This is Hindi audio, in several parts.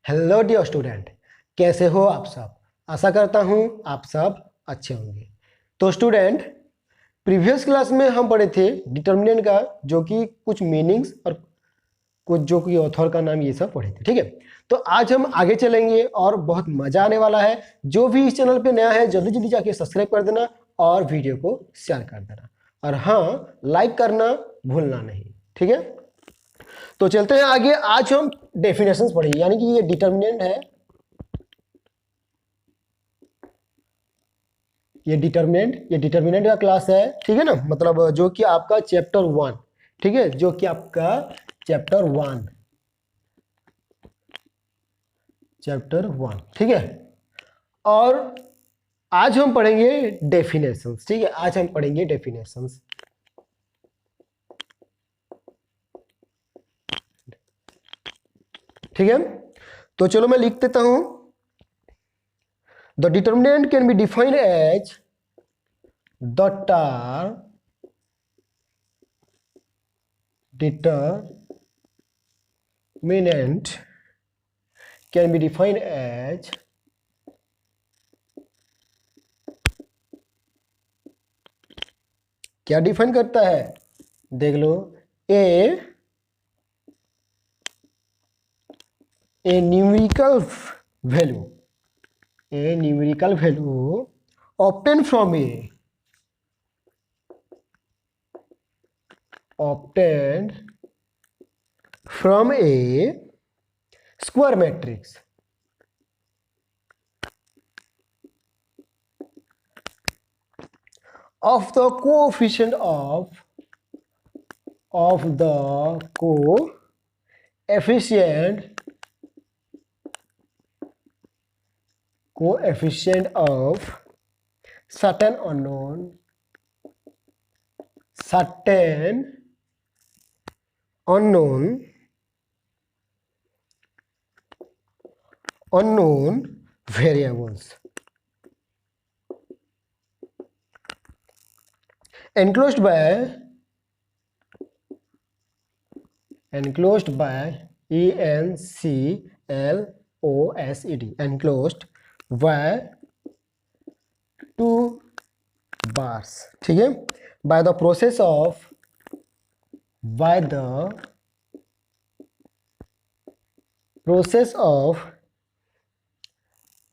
हेलो डियर स्टूडेंट, कैसे हो आप सब। आशा करता हूँ आप सब अच्छे होंगे। तो स्टूडेंट, प्रीवियस क्लास में हम पढ़े थे डिटर्मिनेंट का, जो कि कुछ मीनिंग्स और कुछ जो कि ऑथर का नाम, ये सब पढ़े थे। ठीक है, तो आज हम आगे चलेंगे और बहुत मजा आने वाला है। जो भी इस चैनल पे नया है जल्दी जल्दी जाके सब्सक्राइब कर देना और वीडियो को शेयर कर देना, और हाँ, लाइक करना भूलना नहीं। ठीक है, तो चलते हैं आगे। आज हम डेफिनेशंस पढ़ेंगे, यानी कि ये डिटर्मिनेंट है, ये डिटर्मिनेंट का क्लास है। ठीक है ना, मतलब जो कि आपका चैप्टर 1, ठीक है, जो कि आपका चैप्टर 1, ठीक है। और आज हम पढ़ेंगे डेफिनेशंस। ठीक है, आज हम पढ़ेंगे डेफिनेशंस। ठीक है, तो चलो मैं लिख देता हूं। The determinant can be defined as the term determinant can be defined as क्या डिफाइन करता है, देख लो। A numerical value obtained from a square matrix of the coefficient of coefficient of certain unknown variables enclosed by enclosed by two bars। ठीक है, by the process of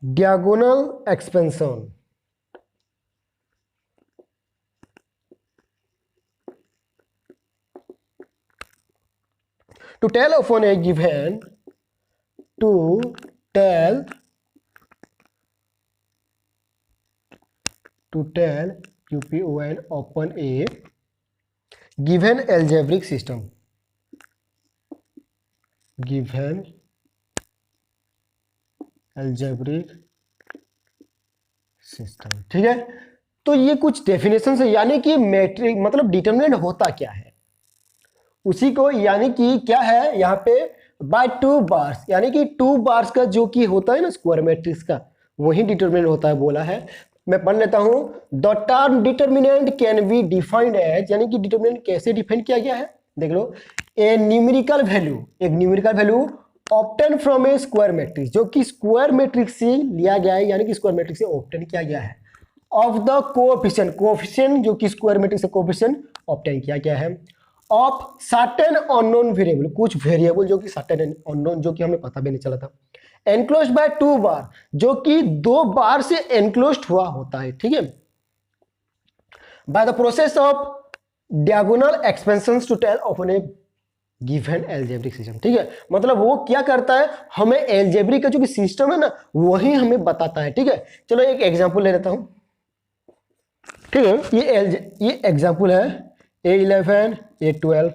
diagonal expansion to tell upon a given upon a given algebraic system ठीक है, तो ये कुछ डेफिनेशन है, यानी कि मैट्रिक मतलब डिटरमिनेंट होता क्या है उसी को, यानी कि क्या है यहाँ पे बाय 2 बार्स, यानी कि 2 बार्स का जो कि होता है ना स्क्वायर मैट्रिक्स का, वही डिटरमिनेंट होता है बोला है। मैं पढ़ लेता हूं। The term determinant can be defined as, यानी कि डिटरमिनेंट कैसे डिफाइन किया गया है, देख लो। एक numerical value obtain from A square matrix, जो कि स्क्वायर मैट्रिक्स से लिया गया है, यानी कि स्क्वायर मैट्रिक्स से ऑब्टेन किया गया है। ऑफ द कोएफिशिएंट जो कि स्क्वायर मैट्रिक्स से कोएफिशिएंट ऑब्टेन किया गया है। ऑफ सर्टेन अननोन वेरिएबल, कुछ वेरिएबल जो कि सर्टेन अननोन, जो कि हमें पता भी नहीं चला था। एनक्लोज्ड बाय 2 बार, जो कि 2 बार से एनक्लोज्ड हुआ होता है। ठीक है, by the process of diagonal expansions to tell of a given algebraic system. ठीक है, मतलब वो क्या करता है, हमें एल्जेब्रिक का जो कि सिस्टम है ना, वही हमें बताता है। ठीक है, चलो एक एग्जांपल ले लेता हूं। ठीक है, ये एग्जांपल है A11, A12,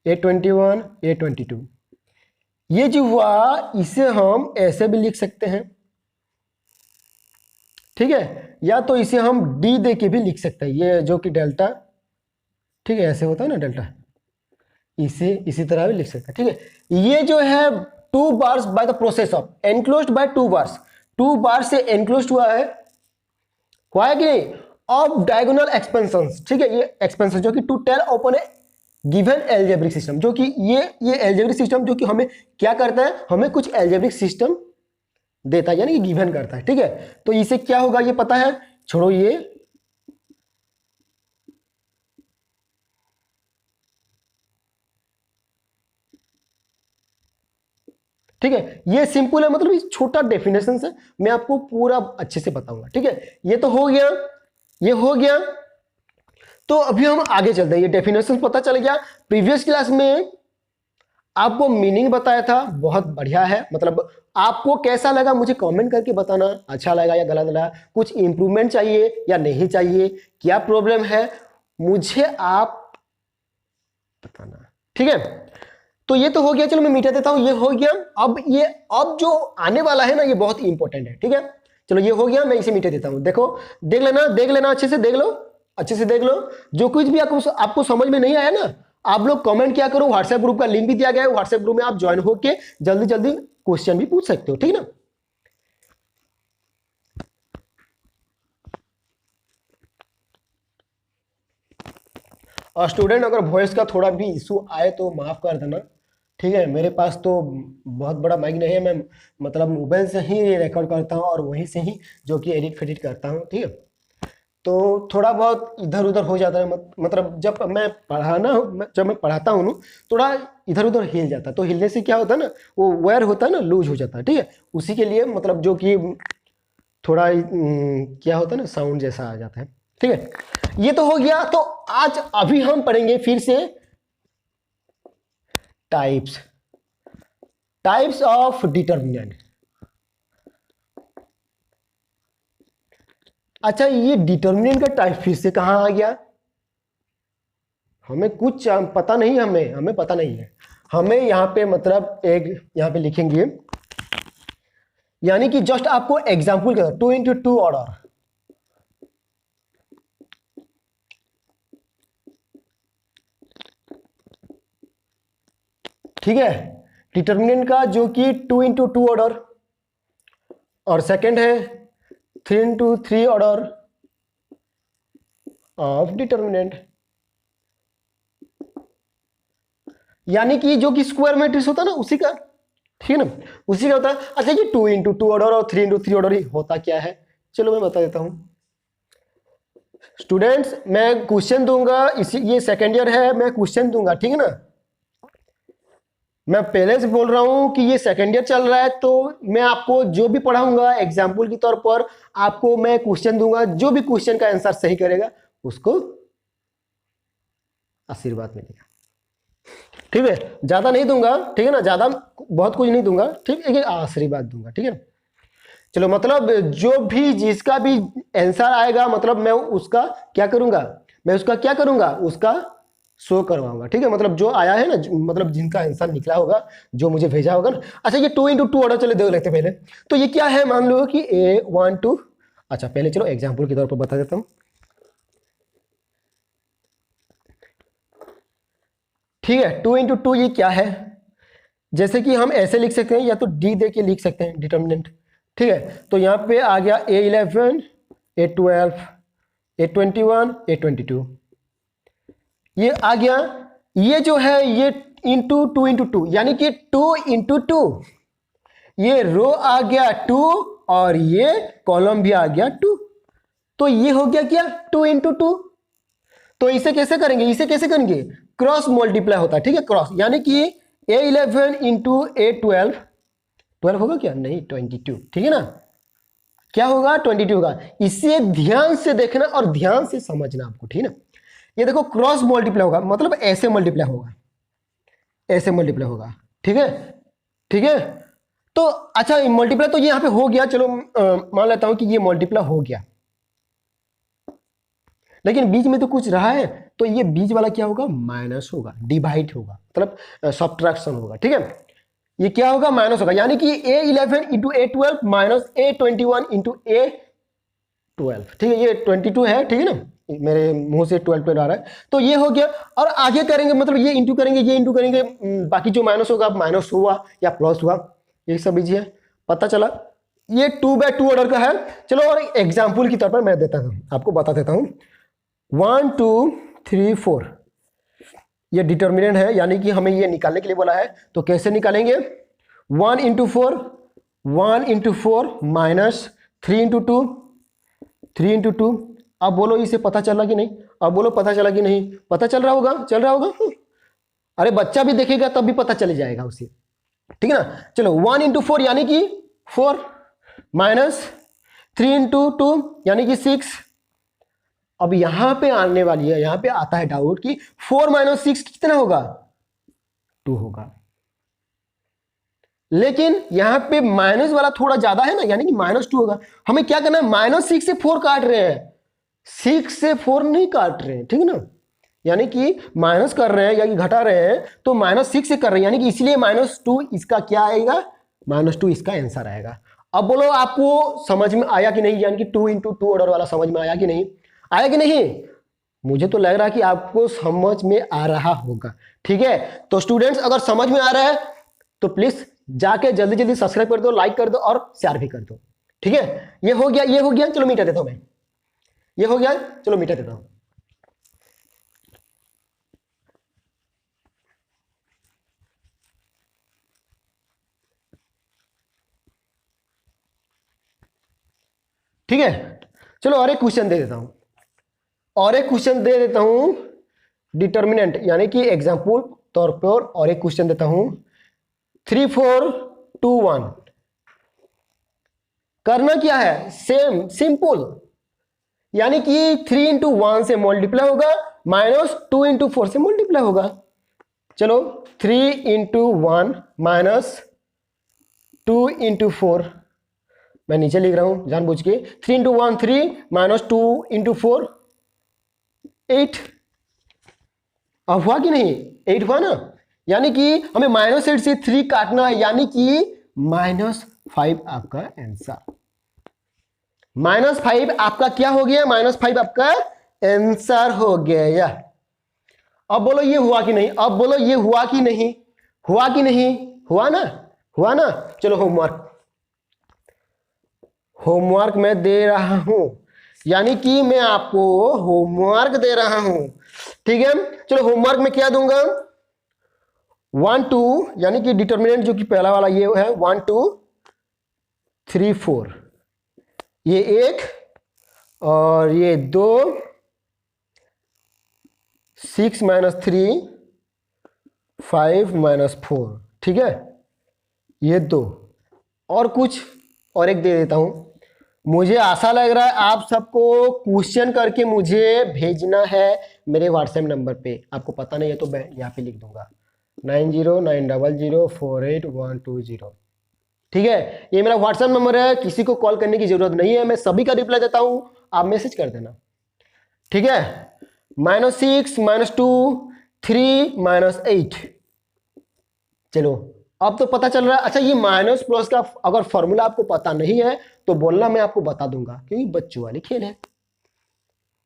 A21, A22। ये जो हुआ इसे हम ऐसे भी लिख सकते हैं, ठीक है, या तो इसे हम D दे के भी लिख सकते हैं, ये जो कि डेल्टा, ठीक है, ऐसे होता है ना डेल्टा, इसे इसी तरह भी लिख सकते हैं। ठीक है, ये जो है 2 bars bye the process of enclosed bye 2 bars, 2 बार से एनक्लोज्ड हुआ है कि नहीं, ऑफ डायगोनल एक्सपेंशंस। ठीक है, ये एक्सपेंशन जो कि to tell open a given algebraic system, जो कि ये एल्जेब्रिक सिस्टम जो कि हमें क्या करता है, हमें कुछ एल्जेब्रिक सिस्टम देता है, यानी कि गिवन करता है, ठीक है। तो इसे क्या होगा ये पता है, छोड़ो ये, ठीक है। ये सिंपल है, मतलब ये छोटा डेफिनेशन है, मैं आपको पूरा अच्छे से बताऊंगा, ठीक है। ये तो हो गया, ये हो गया। तो अभी हम आगे चलते हैं, ये डेफिनेशन पता चल गया। प्रीवियस क्लास में आपको मीनिंग बताया था, बहुत बढ़िया है। मतलब आपको कैसा लगा मुझे कमेंट करके बताना, अच्छा लगा या गलत लगा, कुछ इंप्रूवमेंट चाहिए या नहीं चाहिए, क्या प्रॉब्लम है मुझे आप बताना, ठीक है। तो ये तो हो गया, चलो मैं मिटा देता हूं, ये हो गया। अब जो आने वाला है ना, ये बहुत इंपॉर्टेंट है, ठीक है। चलो ये हो गया, मैं इसे मिटा देता हूं। देखो, देख लेना अच्छे से, देख लो अच्छे से, देख लो। जो कुछ भी आपको समझ में नहीं आया ना, आप लोग कमेंट क्या करो, व्हाट्सएप ग्रुप का लिंक भी दिया गया है, व्हाट्सएप ग्रुप में आप ज्वाइन होके जल्दी जल्दी क्वेश्चन भी पूछ सकते हो, ठीक है ना। और स्टूडेंट अगर वॉइस का थोड़ा भी इशू आए तो माफ कर देना, ठीक है। मेरे पास तो बहुत बड़ा माइक नहीं है, मैं मतलब मोबाइल से ही रिकॉर्ड करता हूँ और वहीं से ही जो कि एडिट फेडिट करता हूँ, ठीक है। तो थोड़ा बहुत इधर उधर हो जाता है, मतलब जब मैं पढ़ाता हूँ ना, थोड़ा इधर उधर हिल जाता है। तो हिलने से क्या होता है ना, वो वायर होता है ना, लूज हो जाता है, ठीक है। उसी के लिए मतलब जो कि थोड़ा क्या होता है ना, साउंड जैसा आ जाता है, ठीक है। ये तो हो गया। तो आज अभी हम पढ़ेंगे फिर से टाइप्स ऑफ डिटर्मिनेंट। अच्छा, ये डिटर्मिनेंट का टाइप फिर से कहां आ गया, हमें कुछ पता नहीं, हमें पता नहीं है। हमें यहां पे मतलब एक यहां पे लिखेंगे, यानी कि जस्ट आपको एग्जांपल का 2x2 ऑर्डर, ठीक है। डिटर्मिनेंट का जो कि 2x2 ऑर्डर, और सेकंड है 3x3 ऑर्डर ऑफ डिटर्मिनेंट, यानी कि जो कि स्क्वायर मैट्रिक्स होता है ना उसी का, ठीक है ना, उसी का होता है। अच्छा, ये 2x2 ऑर्डर और 3x3 ऑर्डर ही होता क्या है, चलो मैं बता देता हूं स्टूडेंट्स। मैं क्वेश्चन दूंगा, इसी ये सेकेंड ईयर है, मैं क्वेश्चन दूंगा, ठीक है ना। मैं पहले से बोल रहा हूं कि ये सेकेंड ईयर चल रहा है, तो मैं आपको जो भी पढ़ाऊंगा एग्जाम्पल के तौर पर आपको मैं क्वेश्चन दूंगा, जो भी क्वेश्चन का आंसर सही करेगा उसको आशीर्वाद मिलेगा, ठीक है। ज्यादा नहीं दूंगा, ठीक है ना, ज्यादा बहुत कुछ नहीं दूंगा, ठीक है, आशीर्वाद दूंगा, ठीक है। चलो, मतलब जो भी जिसका भी आंसर आएगा, मतलब मैं उसका क्या करूंगा, उसका शो करवाऊंगा, ठीक है। मतलब जो आया है ना, मतलब जिनका आंसर निकला होगा, जो मुझे भेजा होगा ना। अच्छा, ये 2x2 ऑर्डर चले देख लेते पहले। तो ये क्या है, मान लो कि A12, अच्छा पहले चलो एग्जाम्पल के तौर पर बता देता हूं, ठीक है। 2x2 ये क्या है, जैसे कि हम ऐसे लिख सकते हैं, या तो डी दे के लिख सकते हैं डिटर्मिनेंट, ठीक है। तो यहाँ पे आ गया A11, A12, A21, A22, ये आ गया। ये जो है ये इंटू 2x2, यानी कि 2x2, ये रो आ गया 2 और ये कॉलम भी आ गया 2। तो ये हो गया क्या, 2x2। तो इसे कैसे करेंगे, क्रॉस मल्टीप्लाई होता है, ठीक है, क्रॉस, यानी कि A11 इंटू A12, 12 होगा क्या, नहीं 22, ठीक है ना, क्या होगा 22 होगा। इसे ध्यान से देखना और ध्यान से समझना आपको, ठीक है ना। ये देखो क्रॉस मल्टीप्लाई होगा, मतलब ऐसे मल्टीप्लाई होगा, ठीक है, ठीक है। तो अच्छा, मल्टीप्लाई तो ये यहां पे हो गया, चलो मान लेता हूं कि ये मल्टीप्लाई हो गया, लेकिन बीच में तो कुछ रहा है, तो ये बीच वाला क्या होगा, माइनस होगा, डिवाइड होगा, मतलब सब्ट्रैक्शन होगा, ठीक है। ये क्या होगा, माइनस होगा, यानी कि A11 into A12 minus A21 into A12, ठीक है। ये 22 है, ठीक है ना, मेरे मुंह से 12 आ रहा है, तो ये हो गया। और आगे करेंगे, मतलब ये इंटू करेंगे, बाकी जो माइनस होगा, माइनस हुआ या प्लस हुआ, ये सब इजी है, पता चला। ये 2/2 ऑर्डर का है। चलो, और एग्जाम्पल की तौर पर मैं देता हूं, आपको बता देता हूं, 1 2 3 4, ये डिटर्मिनेंट है, यानी कि हमें ये निकालने के लिए बोला है। तो कैसे निकालेंगे? 1 इंटू 4 माइनस 3 इंटू 2, 3 इंटू 2। अब बोलो इसे पता चला कि नहीं? अब बोलो पता चला कि नहीं? पता चल रहा होगा, चल रहा होगा। अरे बच्चा भी देखेगा तब भी पता चल जाएगा उसे, ठीक है ना। चलो 1 इंटू 4 यानी कि 4 माइनस 3 इंटू 2 यानी कि 6। अब यहां पे आने वाली है, यहां पे आता है डाउट कि 4 माइनस 6 कितना होगा? 2 होगा। लेकिन यहां पे माइनस वाला थोड़ा ज्यादा है ना, यानी कि -2 होगा। हमें क्या करना है? -6 से 4 काट रहे हैं, 6 से 4 नहीं काट रहे हैं, ठीक है ना। यानी कि माइनस कर रहे हैं या कि घटा रहे हैं तो -6 से कर रहे हैं, यानी कि इसलिए -2 इसका क्या आएगा? -2 इसका आंसर आएगा। अब बोलो आपको समझ में आया कि नहीं? यानी कि 2 इंटू 2 ऑर्डर वाला समझ में आया कि नहीं? आया कि नहीं? मुझे तो लग रहा है कि आपको समझ में आ रहा होगा, ठीक है। तो स्टूडेंट्स अगर समझ में आ रहा है तो प्लीज जाके जल्दी जल्दी सब्सक्राइब कर दो, लाइक कर दो और शेयर भी कर दो, ठीक है। ये हो गया, ये हो गया। चलो मीटर देता हूं मैं, ये हो गया, चलो मीटर देता हूं। ठीक है, चलो और एक क्वेश्चन दे देता हूं, और एक क्वेश्चन दे देता हूं डिटर्मिनेंट यानी कि एग्जाम्पल तौर पर और एक क्वेश्चन देता हूं। 3 4 2 1 करना क्या है? सेम सिंपल, यानी कि 3 इंटू 1 से मल्टीप्लाई होगा, -2 इंटू 4 से मल्टीप्लाई होगा। चलो 3 इंटू 1 माइनस 2 इंटू 4, मैं नीचे लिख रहा हूं जानबूझ के। 3 इंटू 1 3 -2 इंटू 4 8। अब हुआ कि नहीं? 8 हुआ ना, यानी कि हमें -8 से 3 काटना है, यानी कि -5 आपका आंसर। -5 आपका क्या हो गया? -5 आपका आंसर हो गया। अब बोलो ये हुआ कि नहीं? अब बोलो ये हुआ कि नहीं? हुआ कि नहीं? हुआ ना, हुआ ना। चलो होमवर्क, होमवर्क मैं दे रहा हूं, यानी कि मैं आपको होमवर्क दे रहा हूं, ठीक है। चलो होमवर्क में क्या दूंगा? 1 2 यानी कि डिटर्मिनेंट जो कि पहला वाला ये है 1 2 3 4, ये 1 और ये 2, 6 - 3 5 - 4, ठीक है। ये 2 और कुछ और एक दे देता हूं। मुझे आशा लग रहा है आप सबको क्वेश्चन करके मुझे भेजना है मेरे व्हाट्सएप नंबर पे। आपको पता नहीं है तो मैं यहाँ पे लिख दूंगा 9090048120, ठीक है। ये मेरा व्हाट्सएप नंबर है, किसी को कॉल करने की जरूरत नहीं है, मैं सभी का रिप्लाई देता हूं, आप मैसेज कर देना, ठीक है। -6 -2 3 -8। चलो अब तो पता चल रहा है। अच्छा ये माइनस प्लस का अगर फॉर्मूला आपको पता नहीं है तो बोलना, मैं आपको बता दूंगा, क्योंकि बच्चों वाली खेल है,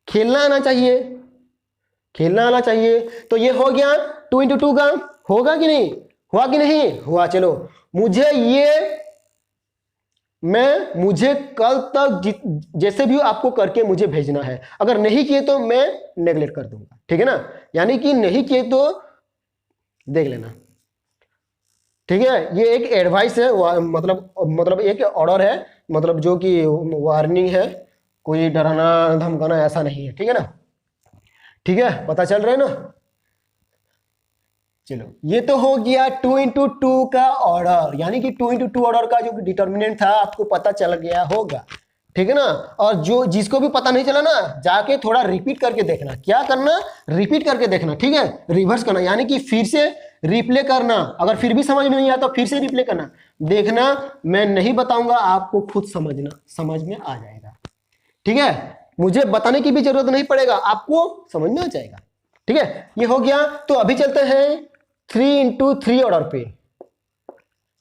खेलना आना चाहिए, खेलना आना चाहिए। तो ये हो गया 2 इंटू 2 का, होगा कि नहीं? हुआ कि नहीं? हुआ। चलो मुझे ये मुझे कल तक जैसे भी आपको करके मुझे भेजना है, अगर नहीं किए तो मैं नेगलेक्ट कर दूंगा, ठीक है ना। यानी कि नहीं किए तो देख लेना, ठीक है। ये एक एडवाइस है, मतलब एक ऑर्डर है, मतलब जो कि वार्निंग है, कोई डराना धमकाना ऐसा नहीं है, ठीक है ना। ठीक है, पता चल रहा है ना। चलो ये तो हो गया 2 इंटू 2 का ऑर्डर, यानी कि 2 इंटू 2 ऑर्डर का जो डिटर्मिनेंट था आपको पता चल गया होगा, ठीक है ना। और जो जिसको भी पता नहीं चला ना, जाके थोड़ा रिपीट करके देखना। क्या करना? रिपीट करके देखना, ठीक है, रिवर्स करना, यानी कि फिर से रिप्ले करना। अगर फिर भी समझ में नहीं आता तो फिर से रिप्ले करना, देखना, मैं नहीं बताऊंगा, आपको खुद समझना, समझ में आ जाएगा, ठीक है। मुझे बताने की भी जरूरत नहीं पड़ेगा, आपको समझ में आ जाएगा, ठीक है। ये हो गया। तो अभी चलते हैं 3 इंटू 3 ऑर्डर पे।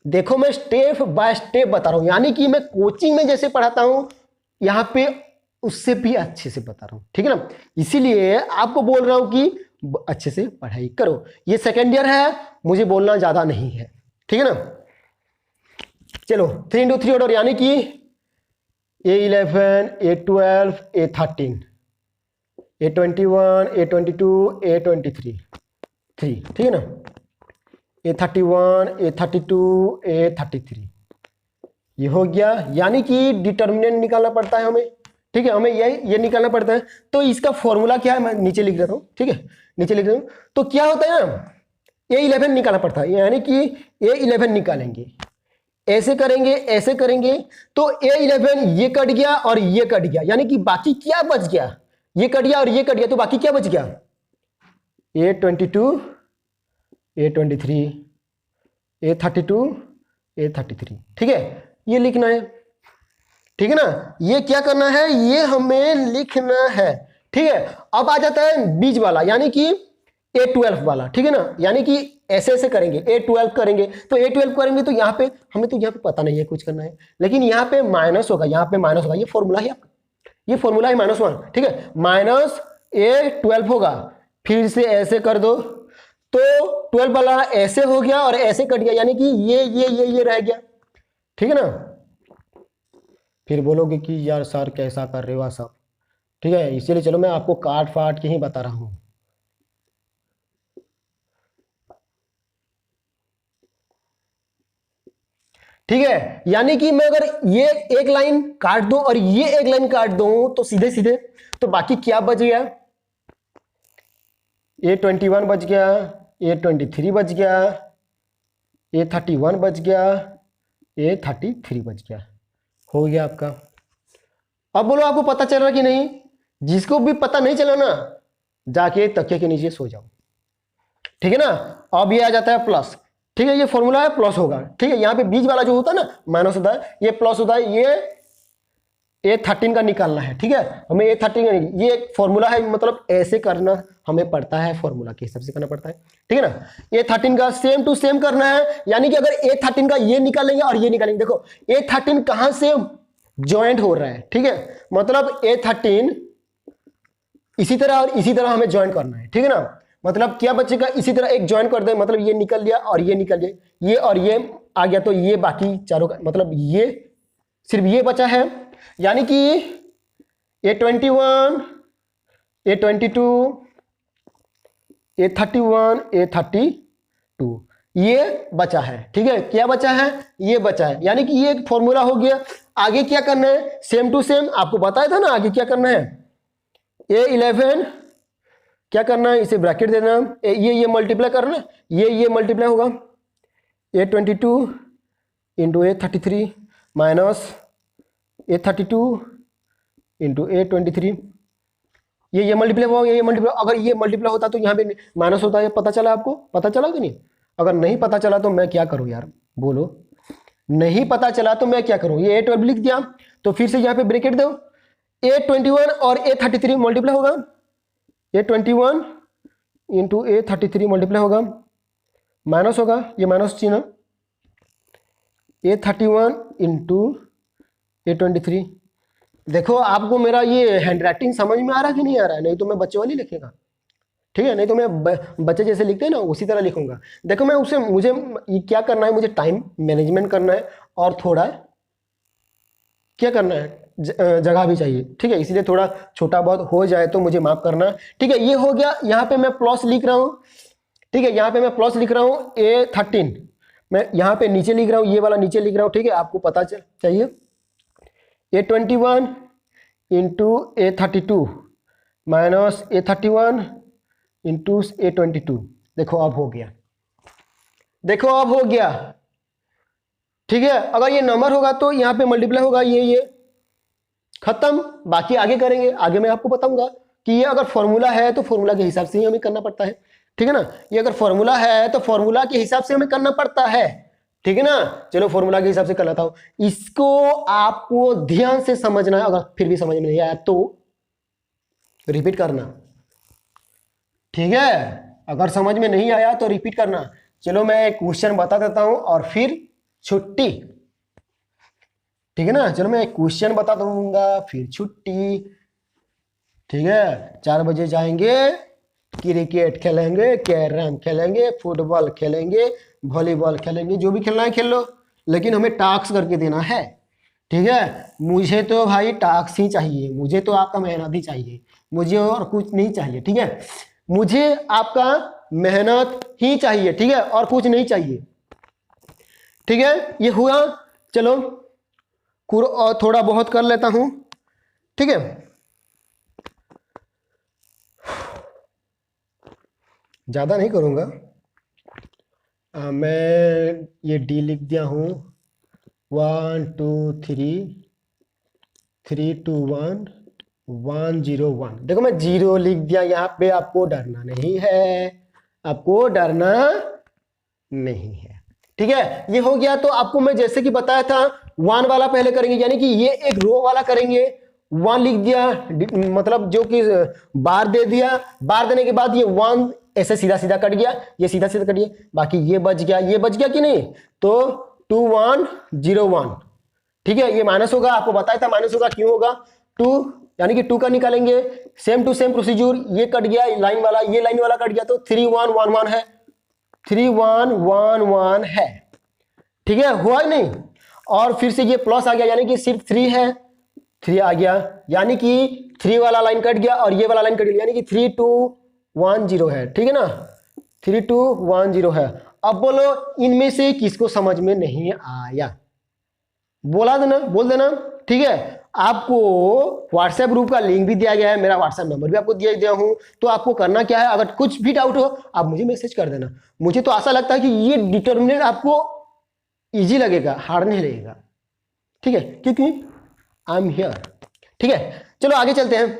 देखो मैं स्टेप बाय स्टेप बता रहा हूं, यानी कि मैं कोचिंग में जैसे पढ़ाता हूं यहां पे उससे भी अच्छे से बता रहा हूं, ठीक है ना। इसीलिए आपको बोल रहा हूं कि अच्छे से पढ़ाई करो। ये सेकेंड ईयर है, मुझे बोलना ज्यादा नहीं है, ठीक है ना। चलो 3 इंटू 3 ऑर्डर, यानी कि A11 A12 A13 A21 A22 A23 three, ठीक है ना, A31, A32, A33 ये हो गया। यानी कि डिटर्मिनेंट निकालना पड़ता है हमें, ठीक है, हमें ये निकालना पड़ता है। तो इसका फॉर्मूला क्या है, मैं नीचे लिख देता हूँ, ठीक है, नीचे लिख देता हूँ। तो क्या होता है ना, A11 निकालना पड़ता है, यानी कि A11 निकालेंगे, ऐसे करेंगे ऐसे करेंगे, तो A11 ये कट गया और ये कट गया, यानी कि बाकी क्या बच गया, ये कट गया और ये कट गया, तो बाकी क्या बच गया, A22, A23, A32, A33, ठीक है, ये लिखना है, ठीक है ना, ये क्या करना है, ये हमें लिखना है, ठीक है। अब आ जाता है बीच वाला, यानी कि A12 वाला, ठीक है ना, यानी कि ऐसे ऐसे करेंगे, A12 करेंगे, तो A12 करेंगे तो यहाँ पे हमें तो यहाँ पे पता नहीं है कुछ करना है, लेकिन यहाँ पे माइनस होगा, यहाँ पे माइनस होगा, ये फॉर्मूला है आपका, ये फॉर्मूला है -1, ठीक है, माइनस A12 होगा, फिर से ऐसे कर दो, तो 12 वाला ऐसे हो गया और ऐसे कट गया, यानी कि ये रह गया, ठीक है ना। फिर बोलोगे कि यार सर कैसा कर रहे हो आप सब, ठीक है, इसीलिए चलो मैं आपको काट फाट के ही बता रहा हूं। ठीक है, यानी कि मैं अगर ये एक लाइन काट दूं और ये एक लाइन काट दूं तो सीधे सीधे, तो बाकी क्या बच गया, A21 बच गया, A23 बच गया, A31 बच गया, A33 बच गया, हो गया आपका। अब बोलो आपको पता चल रहा कि नहीं, जिसको भी पता नहीं चला ना, जाके तकिए के नीचे सो जाओ, ठीक है ना। अब ये आ जाता है प्लस, ठीक है, ये फॉर्मूला है प्लस होगा, ठीक है, यहाँ पे बीच वाला जो होता है ना माइनस होता है, ये प्लस होता है, ये A13 का निकालना है, ठीक है, हमें A13 का नहीं, ये एक फॉर्मूला है, मतलब ऐसे करना हमें पड़ता है, फॉर्मूला के हिसाब से करना पड़ता है, ठीक है ना। A13 का सेम टू सेम करना है, यानी कि अगर A13 का ये निकालेंगे और ये निकालेंगे, देखो A13 कहां से ज्वाइंट हो रहा है, ठीक है, मतलब A13 इसी तरह और इसी तरह हमें ज्वाइन करना है, ठीक है ना, मतलब क्या बचेगा, इसी तरह एक ज्वाइन कर दे, मतलब ये निकल गया और ये निकल गया, ये और ये आ गया, तो ये बाकी चारों का मतलब ये सिर्फ ये बचा है, यानी कि A21, A22, A31, A32 ये बचा है, ठीक है, क्या बचा है, ये बचा है, यानी कि ये एक फॉर्मूला हो गया। आगे क्या करना है, सेम टू सेम आपको बताया था ना, आगे क्या करना है, A11 क्या करना है, इसे ब्रैकेट देना, ये मल्टीप्लाई करना, ये मल्टीप्लाई होगा, A22 into A33 minus A32 into A23, ये मल्टीप्लाई होगा, ये मल्टीप्लाई, अगर ये मल्टीप्लाई होता तो यहाँ पे माइनस होता है, पता चला आपको, पता चला कि नहीं, अगर नहीं पता चला तो मैं क्या करूँ यार, बोलो, नहीं पता चला तो मैं क्या करूँ, ये A12 लिख दिया, तो फिर से यहाँ पे ब्रैकेट दो, A21 और A33 मल्टीप्लाई होगा, A21 इंटू A33 मल्टीप्लाई होगा, माइनस होगा, ये माइनस चिन्ह, A31 इंटू A23। देखो आपको मेरा ये हैंड राइटिंग समझ में आ रहा है कि नहीं आ रहा है, नहीं तो मैं बच्चे वाली लिखेगा, ठीक है, नहीं तो मैं बच्चे जैसे लिखते हैं ना उसी तरह लिखूंगा। देखो मैं उसे मुझे क्या करना है, मुझे टाइम मैनेजमेंट करना है और थोड़ा क्या करना है, जगह भी चाहिए, ठीक है, इसलिए थोड़ा छोटा बहुत हो जाए तो मुझे माफ करना, ठीक है। ये हो गया, यहाँ पे मैं प्लस लिख रहा हूँ, ठीक है, यहाँ पे मैं प्लस लिख रहा हूँ, A13 मैं यहाँ पे नीचे लिख रहा हूँ, ये वाला नीचे लिख रहा हूँ, ठीक है, आपको पता चाहिए, A21 into A32 minus A31 into A22, देखो अब हो गया, देखो अब हो गया, ठीक है। अगर ये नंबर होगा तो यहाँ पे मल्टीप्लाई होगा, ये खत्म, बाकी आगे करेंगे, आगे मैं आपको बताऊंगा कि ये अगर फॉर्मूला है तो फॉर्मूला के हिसाब से ही हमें करना पड़ता है, ठीक है ना, ये अगर फॉर्मूला है तो फॉर्मूला के हिसाब से हमें करना पड़ता है, ठीक है ना। चलो फॉर्मूला के हिसाब से कर लेता हूं, इसको आपको ध्यान से समझना है, अगर फिर भी समझ में नहीं आया तो रिपीट करना, ठीक है, अगर समझ में नहीं आया तो रिपीट करना। चलो मैं एक क्वेश्चन बता देता हूं और फिर छुट्टी, ठीक है ना, चलो मैं एक क्वेश्चन बता दूंगा फिर छुट्टी, ठीक है। 4 बजे जाएंगे, क्रिकेट खेलेंगे, कैरम खेलेंगे, फुटबॉल खेलेंगे, वॉलीबॉल खेलेंगे, जो भी खेलना है खेल लो, लेकिन हमें टास्क करके देना है, ठीक है। मुझे तो भाई टास्क ही चाहिए, मुझे तो आपका मेहनत ही चाहिए, मुझे और कुछ नहीं चाहिए, ठीक है। मुझे आपका मेहनत ही चाहिए, ठीक है, और कुछ नहीं चाहिए। ठीक है, ये हुआ। चलो और थोड़ा बहुत कर लेता हूं, ठीक है। ज्यादा नहीं करूंगा। मैं ये डी लिख दिया हूं, 1 2 3 3 2 1 1 0 1। देखो मैं 0 लिख दिया यहाँ पे, आपको डरना नहीं है, आपको डरना नहीं है, ठीक है। ये हो गया। तो आपको मैं जैसे कि बताया था 1 वाला पहले करेंगे, यानी कि ये एक रो वाला करेंगे। 1 लिख दिया, मतलब जो कि बार दे दिया, बार देने के बाद ये 1 ऐसे सीधा सीधा कट गया, ये सीधा सीधा कट गया, बाकी ये बच गया, ये बच गया कि नहीं। तो 2 1 0 1, ठीक है। ये माइनस होगा, आपको बताया था माइनस होगा, क्यों होगा, 2 यानी कि 2 का निकालेंगे। सेम टू सेम प्रोसीजर, ये कट गया लाइन वाला, ये लाइन वाला कट गया, तो 3 1 1 1 है, 3 1 1 1 है, ठीक है, हुआ नहीं। और फिर से ये प्लस आ गया, यानी कि सिर्फ 3 है, 3 आ गया, यानी कि 3 वाला लाइन कट गया और ये वाला लाइन कट गया, यानी कि 3 2 1 0 है, ठीक है ना, 3 2 1 0 है। अब बोलो इनमें से किसको समझ में नहीं आया, बोला देना, बोल देना, ठीक है। आपको व्हाट्सएप ग्रुप का लिंक भी दिया गया है, मेरा व्हाट्सएप नंबर भी आपको दिया हूं। तो आपको करना क्या है, अगर कुछ भी डाउट हो आप मुझे मैसेज कर देना। मुझे तो आशा लगता है कि ये डिटर्मिनेंट आपको इजी लगेगा, हार्ड नहीं लगेगा, ठीक है, क्योंकि आई एम हियर, ठीक है। चलो आगे चलते हैं।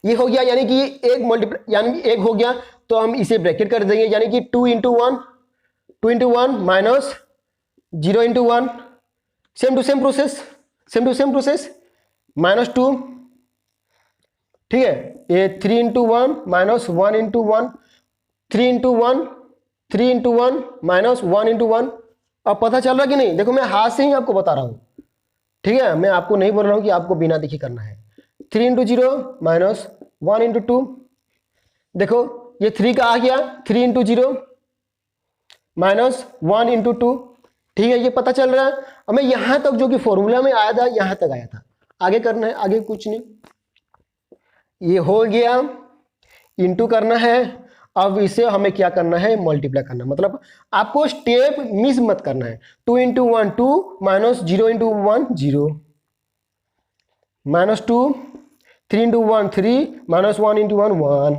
ये हो गया, यानी कि एक मल्टीप्लाई, यानी कि एक हो गया, तो हम इसे ब्रैकेट कर देंगे, यानी कि 2 × 1 2 × 1 minus 0 × 1, same to same process, same to same process, -2, ठीक है। ये 3 × 1 माइनस 1 × 1, 3 × 1 3 × 1 माइनस 1 × 1। अब पता चल रहा कि नहीं, देखो मैं हाथ से ही आपको बता रहा हूं, ठीक है, मैं आपको नहीं बोल रहा हूं कि आपको बिना देखे करना है। 3 × 0 माइनस 1 × 2, देखो ये 3 का आ गया, 3 × 0 माइनस 1 × 2, ठीक है, ये पता चल रहा है। अब मैं यहां तक जो कि फॉर्मूला में आया था, यहां तक आया था, आगे करना है, आगे कुछ नहीं। ये हो गया, इंटू करना है। अब इसे हमें क्या करना है, मल्टीप्लाई करना, मतलब आपको स्टेप मिस मत करना है। 2 × 1 2 minus 0 × 1 0 minus 2, 3 × 1 3 minus 1 × 1 1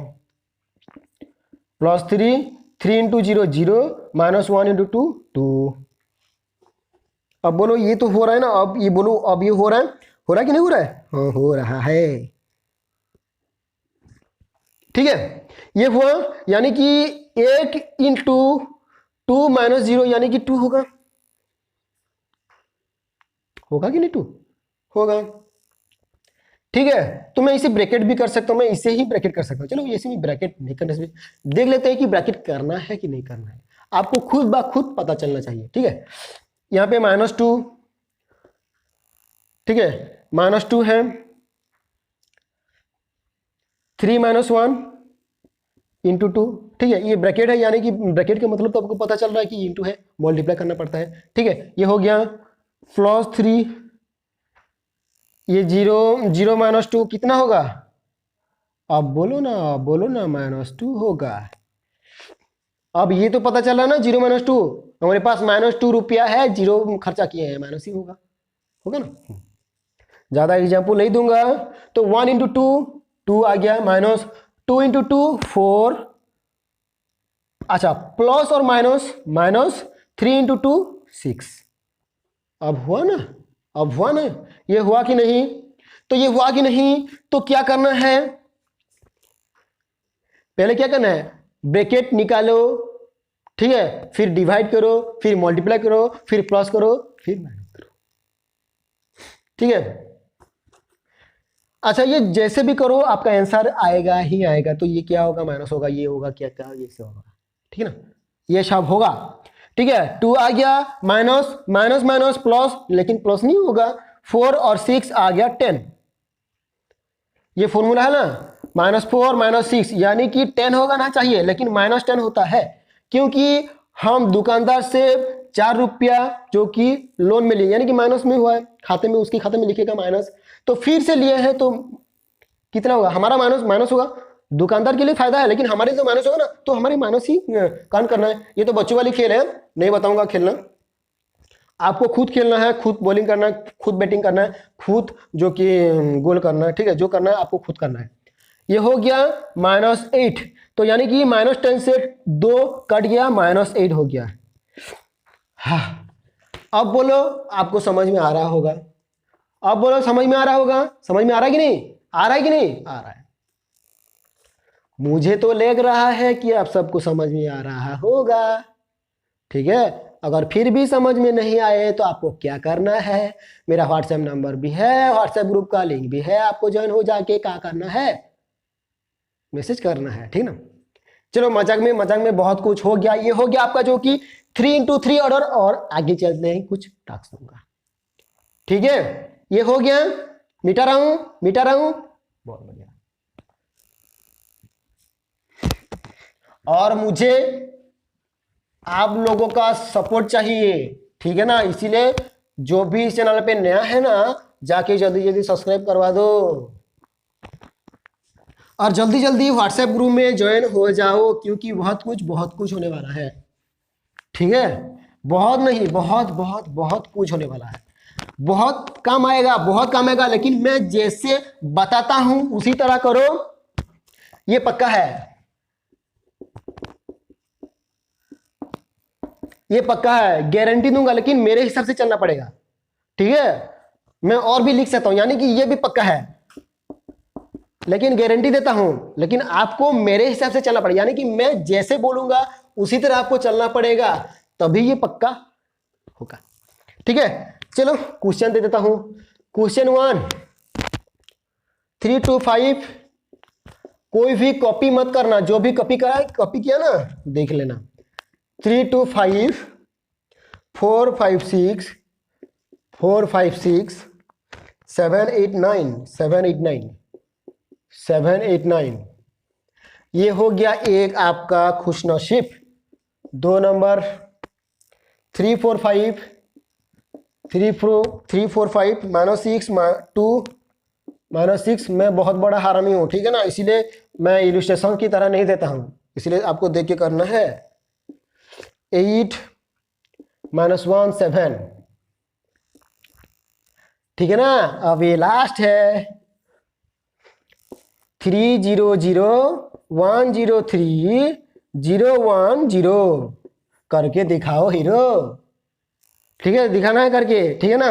plus 3 3 × 0 0 minus 1 × 2 2। अब बोलो ये तो हो रहा है ना, अब ये बोलो, अब ये हो रहा है कि नहीं हो रहा है, हाँ हो रहा है, ठीक है। ये हुआ, यानी कि 8 × 2 माइनस 0 यानी कि 2 होगा, होगा कि नहीं, 2 होगा, ठीक है। तो मैं इसे ब्रैकेट भी कर सकता हूं, मैं इसे ही ब्रैकेट कर सकता हूं। चलो इसे भी ब्रैकेट नहीं करने से देख लेते हैं कि ब्रैकेट करना है कि नहीं करना है, आपको खुद ब खुद पता चलना चाहिए, ठीक है। यहां पे -2, ठीक है, -2 है, 3 - 1 × 2, ठीक है, ये ब्रैकेट है, यानी कि ब्रैकेट का मतलब तो आपको पता चल रहा है कि इंटू है, मल्टीप्लाई करना पड़ता है, ठीक है। ये हो गया +3, ये 0 0 - 2 कितना होगा, अब बोलो ना, बोलो ना, -2 होगा। अब ये तो पता चल रहा है ना, 0 - 2, हमारे पास -2 रुपया है, 0 खर्चा किए हैं, माइनस ही होगा, होगा ना। ज्यादा एग्जाम्पल नहीं दूंगा, तो 1 × 2 2 आ गया, माइनस 2 × 2 4, अच्छा प्लस और माइनस, -3 × 2 6। अब हुआ ना, अब हुआ ना, ये हुआ कि नहीं, तो ये हुआ कि नहीं, तो क्या करना है, पहले क्या करना है, ब्रैकेट निकालो, ठीक है, फिर डिवाइड करो, फिर मल्टीप्लाई करो, फिर प्लस करो, फिर माइनस करो, ठीक है। अच्छा, ये जैसे भी करो आपका आंसर आएगा ही आएगा। तो ये क्या होगा, माइनस होगा, ये होगा, क्या क्या ये से होगा, ठीक है ना, ये सब होगा, ठीक है। 2 आ गया, माइनस माइनस माइनस प्लस, लेकिन प्लस नहीं होगा, 4 और 6 आ गया 10, ये फॉर्मूला है ना, -4 - 6 यानी कि 10 होगा ना चाहिए, लेकिन -10 होता है, क्योंकि हम दुकानदार से 4 रुपया जो कि लोन में लिए, यानी कि माइनस में हुआ है, खाते में, उसके खाते में लिखेगा माइनस, तो फिर से लिए हैं, तो कितना होगा हमारा, माइनस माइनस होगा, दुकानदार के लिए फायदा है, लेकिन हमारे जो माइनस होगा ना तो हमारे माइनस ही काउंट करना है। ये तो बच्चों वाली खेल है, नहीं बताऊंगा खेलना, आपको खुद खेलना है, खुद बॉलिंग करना है, खुद बैटिंग करना है, खुद जो कि गोल करना है, ठीक है, जो करना है आपको खुद करना है। ये हो गया -8, तो यानी कि -10 से 2 कट गया, -8 हो गया। हाँ, अब बोलो आपको समझ में आ रहा होगा, अब बोलो समझ में आ रहा होगा, समझ में आ रहा है कि नहीं, आ रहा है कि नहीं आ रहा है? मुझे तो लग रहा है कि आप सबको समझ में आ रहा होगा, ठीक है। अगर फिर भी समझ में नहीं आए तो आपको क्या करना है, मेरा व्हाट्सएप नंबर भी है, व्हाट्सएप ग्रुप का लिंक भी है, आपको ज्वाइन हो जाके क्या करना है, मैसेज करना है, ठीक ना। चलो मजाक में बहुत कुछ हो गया। ये हो गया आपका जो कि 3x3 ऑर्डर, और आगे चलते हैं कुछ टास्क दूंगा, ठीक है। ये हो गया, मिटा रहा हूं, बहुत बढ़िया। और मुझे आप लोगों का सपोर्ट चाहिए, ठीक है ना, इसीलिए जो भी इस चैनल पे नया है ना, जाके जल्दी जल्दी सब्सक्राइब करवा दो, और जल्दी जल्दी व्हाट्सएप ग्रुप में ज्वाइन हो जाओ, क्योंकि बहुत कुछ होने वाला है, ठीक है। बहुत नहीं, बहुत कुछ होने वाला है, बहुत काम आएगा, लेकिन मैं जैसे बताता हूं उसी तरह करो, ये पक्का है, ये पक्का है, गारंटी दूंगा, लेकिन मेरे हिसाब से चलना पड़ेगा, ठीक है। मैं और भी लिख सकता हूं, यानी कि ये भी पक्का है, लेकिन गारंटी देता हूं, लेकिन आपको मेरे हिसाब से चलना पड़ेगा, यानी कि मैं जैसे बोलूंगा उसी तरह आपको चलना पड़ेगा, तभी ये पक्का होगा, ठीक है। चलो क्वेश्चन दे देता हूं। क्वेश्चन 1, 3 to 5, कोई भी कॉपी मत करना, जो भी कॉपी किया ना देख लेना। 3 to 5, 4 5 6, 4 5 6, 7 8 9, 7 8 9, 7 8 9, ये हो गया एक आपका खुशनसीब। 2 नंबर 3 4 5, 3 4 5, -6 2, -6, मैं बहुत बड़ा हरामी हूं, ठीक है ना, इसीलिए मैं इलस्ट्रेशन की तरह नहीं देता हूं, इसलिए आपको देख के करना है। 8 -1 7, ठीक है ना। अब ये लास्ट है 3 0 0 1 0 3 0 1 0, करके दिखाओ हीरो, ठीक है, दिखाना है करके, ठीक है ना।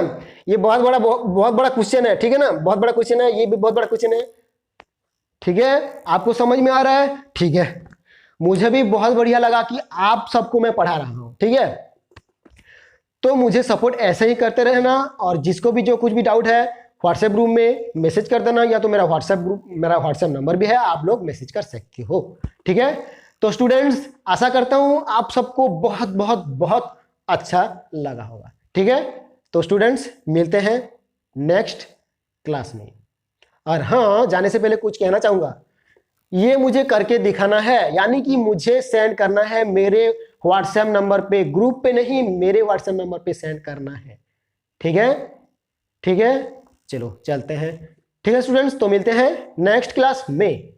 ये बहुत बड़ा क्वेश्चन है, ठीक है ना, बहुत बड़ा क्वेश्चन है, ये भी बहुत बड़ा क्वेश्चन है, ठीक है। आपको समझ में आ रहा है, ठीक है। मुझे भी बहुत बढ़िया लगा कि आप सबको मैं पढ़ा रहा हूं, ठीक है। तो मुझे सपोर्ट ऐसे ही करते रहना, और जिसको भी जो कुछ भी डाउट है व्हाट्सएप ग्रुप में मैसेज कर देना, या तो मेरा व्हाट्सएप नंबर भी है, आप लोग मैसेज कर सकते हो, ठीक है। तो स्टूडेंट्स, आशा करता हूं आप सबको बहुत अच्छा लगा होगा, ठीक है। तो स्टूडेंट्स, मिलते हैं नेक्स्ट क्लास में। और हाँ, जाने से पहले कुछ कहना चाहूंगा, ये मुझे करके दिखाना है, यानी कि मुझे सेंड करना है मेरे व्हाट्सएप नंबर पे, ग्रुप पे नहीं, मेरे व्हाट्सएप नंबर पे सेंड करना है, ठीक है, ठीक है। चलो चलते हैं, ठीक है स्टूडेंट्स, तो मिलते हैं नेक्स्ट क्लास में।